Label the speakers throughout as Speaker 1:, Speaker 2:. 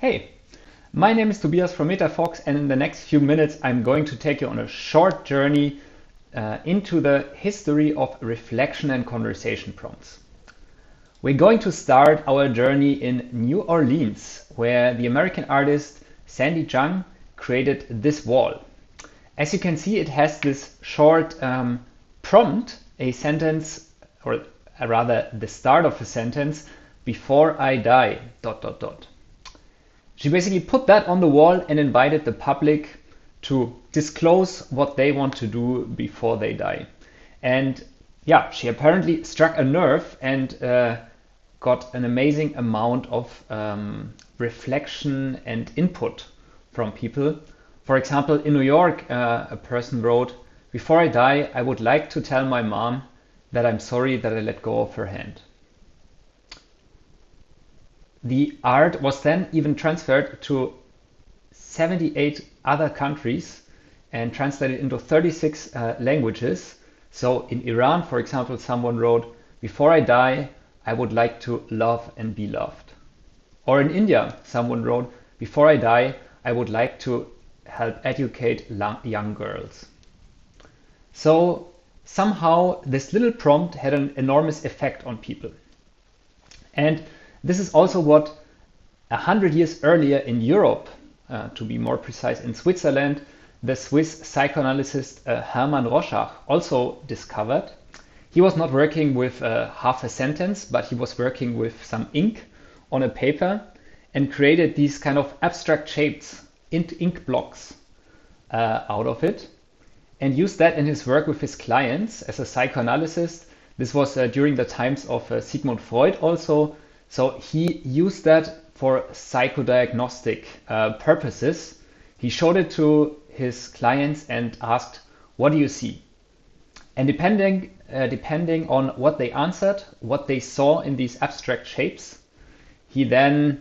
Speaker 1: Hey, my name is Tobias from metaFox, and in the next few minutes I'm going to take you on a short journey into the history of reflection and conversation prompts. We're going to start our journey in New Orleans, where the American artist Sandy Jung created this wall. As you can see, it has this short prompt, a sentence, or rather the start of a sentence, "Before I die, dot dot dot." She basically put that on the wall and invited the public to disclose what they want to do before they die. And yeah, she apparently struck a nerve and got an amazing amount of reflection and input from people. For example, in New York, a person wrote, "Before I die, I would like to tell my mom that I'm sorry that I let go of her hand." The art was then even transferred to 78 other countries and translated into 36 languages. So in Iran, for example, someone wrote, "Before I die, I would like to love and be loved." Or in India, someone wrote, "Before I die, I would like to help educate young girls." So somehow this little prompt had an enormous effect on people. And this is also what 100 years earlier in Europe, to be more precise in Switzerland, the Swiss psychoanalyst Hermann Rorschach also discovered. He was not working with half a sentence, but he was working with some ink on a paper and created these kind of abstract shapes, ink blocks out of it, and used that in his work with his clients as a psychoanalyst. This was during the times of Sigmund Freud also. So he used that for psychodiagnostic purposes. He showed it to his clients and asked, "What do you see?" And depending on what they answered, what they saw in these abstract shapes, he then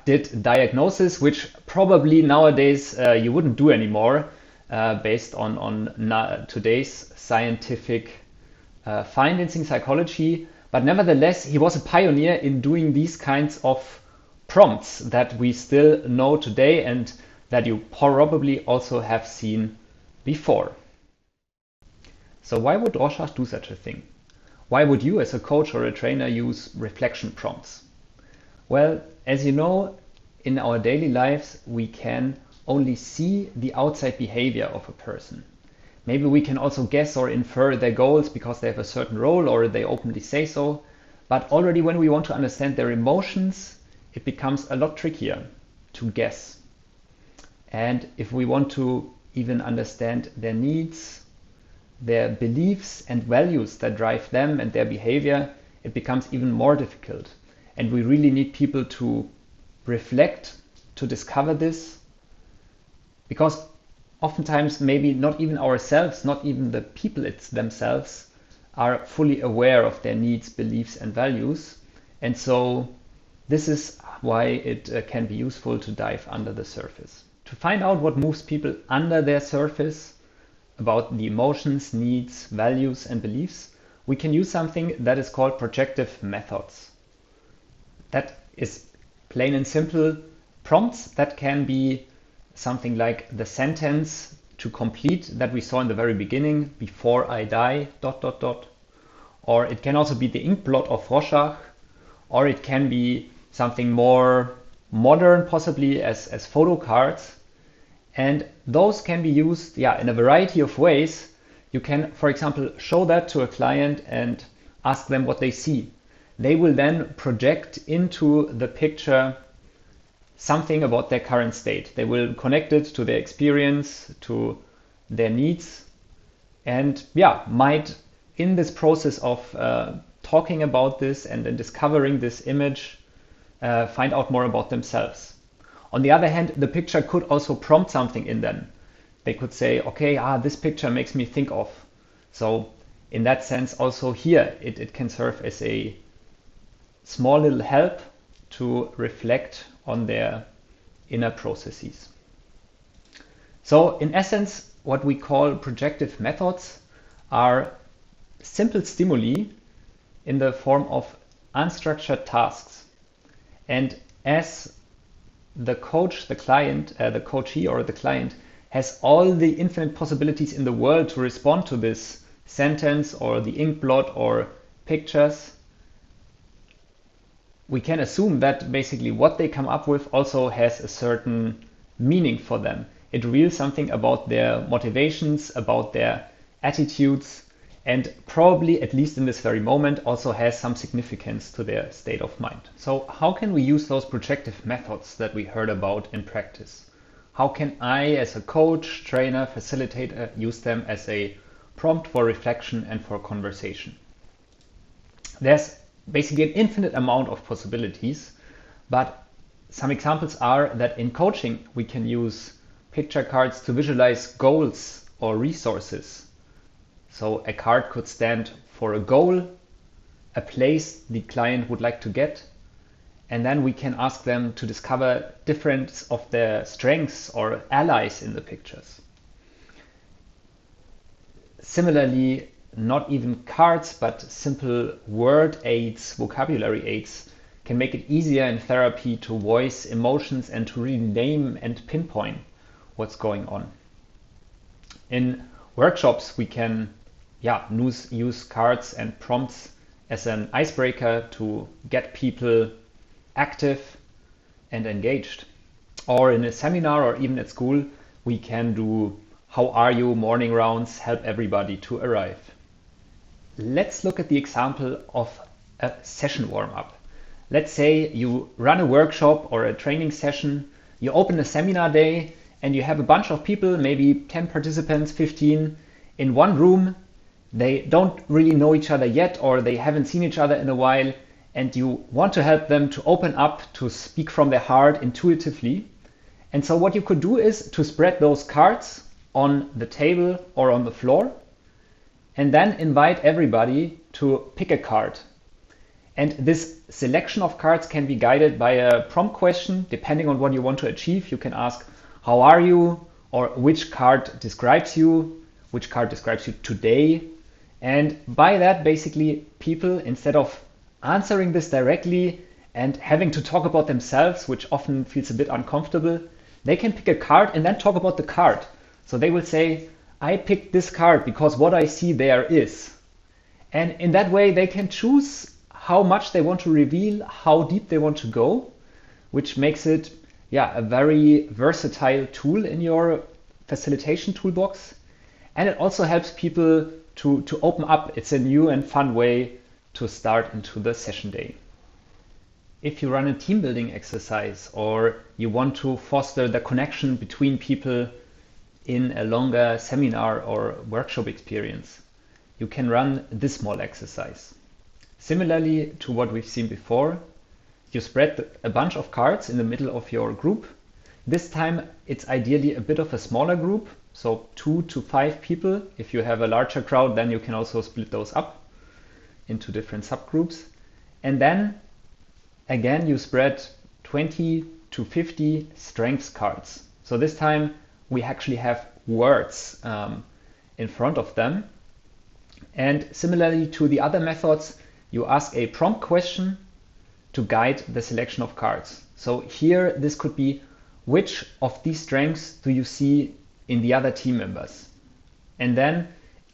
Speaker 1: did diagnosis, which probably nowadays you wouldn't do anymore based on today's scientific findings in psychology. But nevertheless, he was a pioneer in doing these kinds of prompts that we still know today and that you probably also have seen before. So why would Rorschach do such a thing? Why would you as a coach or a trainer use reflection prompts? Well, as you know, in our daily lives, we can only see the outside behavior of a person. Maybe we can also guess or infer their goals because they have a certain role or they openly say so. But already when we want to understand their emotions, it becomes a lot trickier to guess. And if we want to even understand their needs, their beliefs and values that drive them and their behavior, it becomes even more difficult. And we really need people to reflect, to discover this, because oftentimes maybe not even ourselves, not even the people themselves are fully aware of their needs, beliefs and values. And so this is why it can be useful to dive under the surface. To find out what moves people under their surface about the emotions, needs, values and beliefs, we can use something that is called projective methods. That is plain and simple prompts that can be something like the sentence to complete that we saw in the very beginning, "Before I die, dot dot dot." Or it can also be the ink blot of Rorschach, or it can be something more modern, possibly as photo cards. And those can be used in a variety of ways. You can, for example, show that to a client and ask them what they see. They will then project into the picture something about their current state. They will connect it to their experience, to their needs, and might in this process of talking about this and then discovering this image, find out more about themselves. On the other hand, the picture could also prompt something in them. They could say, "Okay, this picture makes me think of." So in that sense, also here, it can serve as a small little help to reflect on their inner processes. So in essence, what we call projective methods are simple stimuli in the form of unstructured tasks. And as the coach, the client, the coachee or the client has all the infinite possibilities in the world to respond to this sentence or the ink blot or pictures, we can assume that basically what they come up with also has a certain meaning for them. It reveals something about their motivations, about their attitudes, and probably, at least in this very moment, also has some significance to their state of mind. So how can we use those projective methods that we heard about in practice? How can I, as a coach, trainer, facilitator, use them as a prompt for reflection and for conversation? There's basically an infinite amount of possibilities, but some examples are that in coaching we can use picture cards to visualize goals or resources. So a card could stand for a goal, a place the client would like to get, and then we can ask them to discover different of their strengths or allies in the pictures. Similarly, not even cards, but simple word aids, vocabulary aids, can make it easier in therapy to voice emotions and to really name and pinpoint what's going on. In workshops, we can use cards and prompts as an icebreaker to get people active and engaged. Or in a seminar or even at school, we can do how are you morning rounds, help everybody to arrive. Let's look at the example of a session warm-up. Let's say you run a workshop or a training session, you open a seminar day, and you have a bunch of people, maybe 10 participants, 15, in one room. They don't really know each other yet, or they haven't seen each other in a while, and you want to help them to open up, to speak from their heart intuitively. And so what you could do is to spread those cards on the table or on the floor, and then invite everybody to pick a card. And this selection of cards can be guided by a prompt question. Depending on what you want to achieve, you can ask, how are you? Or which card describes you? Which card describes you today? And by that, basically, people, instead of answering this directly and having to talk about themselves, which often feels a bit uncomfortable, they can pick a card and then talk about the card. So they will say, I picked this card because what I see there is. And in that way, they can choose how much they want to reveal, how deep they want to go, which makes it a very versatile tool in your facilitation toolbox. And it also helps people to open up. It's a new and fun way to start into the session day. If you run a team building exercise or you want to foster the connection between people in a longer seminar or workshop experience, you can run this small exercise. Similarly to what we've seen before, you spread a bunch of cards in the middle of your group. This time it's ideally a bit of a smaller group, so 2 to 5 people. If you have a larger crowd, then you can also split those up into different subgroups. And then again, you spread 20 to 50 strengths cards. So this time we actually have words in front of them. And similarly to the other methods, you ask a prompt question to guide the selection of cards. So here, this could be, which of these strengths do you see in the other team members? And then,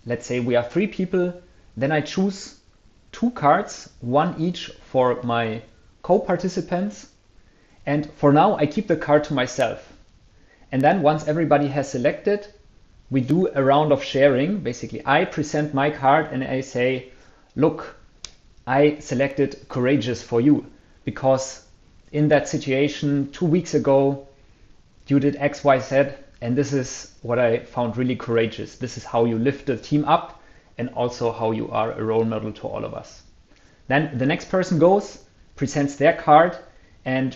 Speaker 1: let's say we are 3 people, then I choose 2 cards, 1 each for my co-participants. And for now, I keep the card to myself. And then once everybody has selected, we do a round of sharing. Basically, I present my card and I say, look, I selected courageous for you because in that situation 2 weeks ago, you did X, Y, Z, and this is what I found really courageous. This is how you lift the team up and also how you are a role model to all of us. Then the next person goes, presents their card, and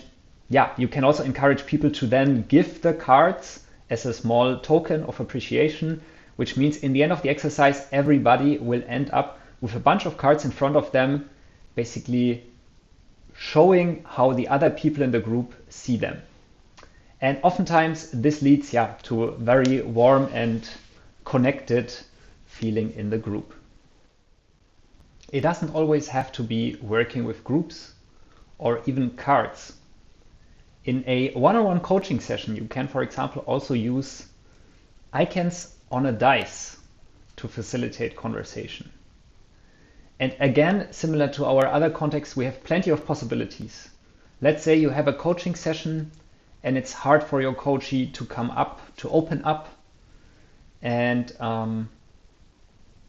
Speaker 1: you can also encourage people to then give the cards as a small token of appreciation, which means in the end of the exercise, everybody will end up with a bunch of cards in front of them, basically showing how the other people in the group see them. And oftentimes this leads to a very warm and connected feeling in the group. It doesn't always have to be working with groups or even cards. In a one-on-one coaching session, you can, for example, also use icons on a dice to facilitate conversation. And again, similar to our other contexts, we have plenty of possibilities. Let's say you have a coaching session and it's hard for your coachee to come up, to open up, and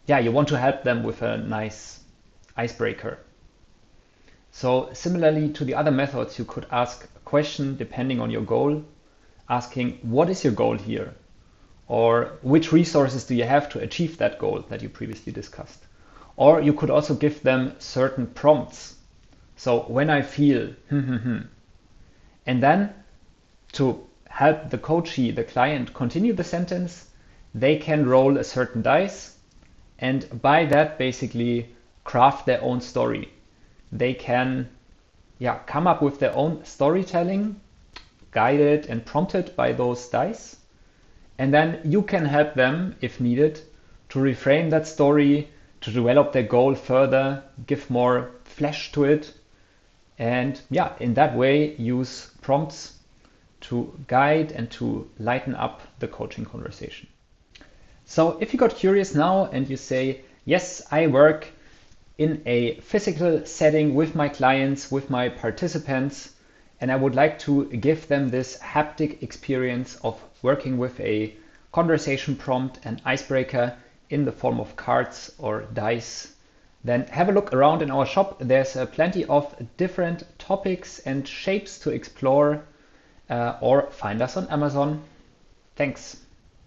Speaker 1: you want to help them with a nice icebreaker. So similarly to the other methods, you could ask a question depending on your goal, asking what is your goal here? Or which resources do you have to achieve that goal that you previously discussed? Or you could also give them certain prompts. So when I feel, and then to help the coachee, the client, continue the sentence, they can roll a certain dice and by that basically craft their own story. They can come up with their own storytelling, guided and prompted by those dice. And then you can help them, if needed, to reframe that story, to develop their goal further, give more flesh to it. And in that way, use prompts to guide and to lighten up the coaching conversation. So if you got curious now and you say, yes, I work in a physical setting with my clients, with my participants, and I would like to give them this haptic experience of working with a conversation prompt and icebreaker in the form of cards or dice, then have a look around in our shop. There's plenty of different topics and shapes to explore, or find us on Amazon. Thanks.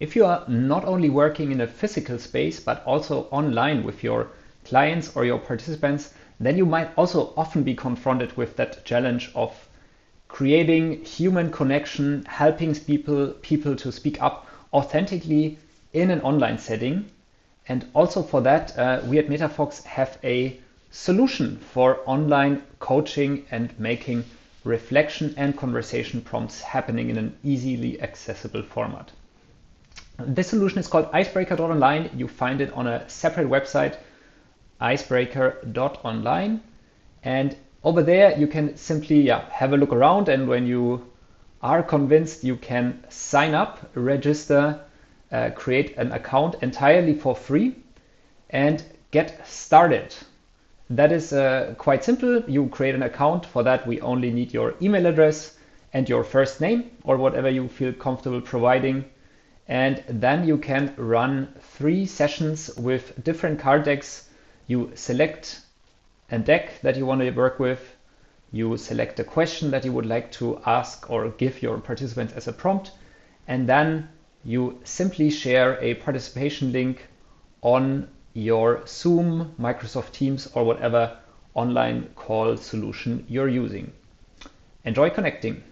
Speaker 1: If you are not only working in a physical space, but also online with your clients or your participants, then you might also often be confronted with that challenge of creating human connection, helping people to speak up authentically in an online setting. And also for that, we at metaFox have a solution for online coaching and making reflection and conversation prompts happening in an easily accessible format. This solution is called icebreaker.online. You find it on a separate website, icebreaker.online. And over there, you can simply have a look around. And when you are convinced, you can sign up, register, create an account entirely for free and get started. That is quite simple. You create an account. For that, we only need your email address and your first name or whatever you feel comfortable providing. And then you can run 3 sessions with different card decks. You select a deck that you want to work with. You select a question that you would like to ask or give your participants as a prompt. And then you simply share a participation link on your Zoom, Microsoft Teams, or whatever online call solution you're using. Enjoy connecting.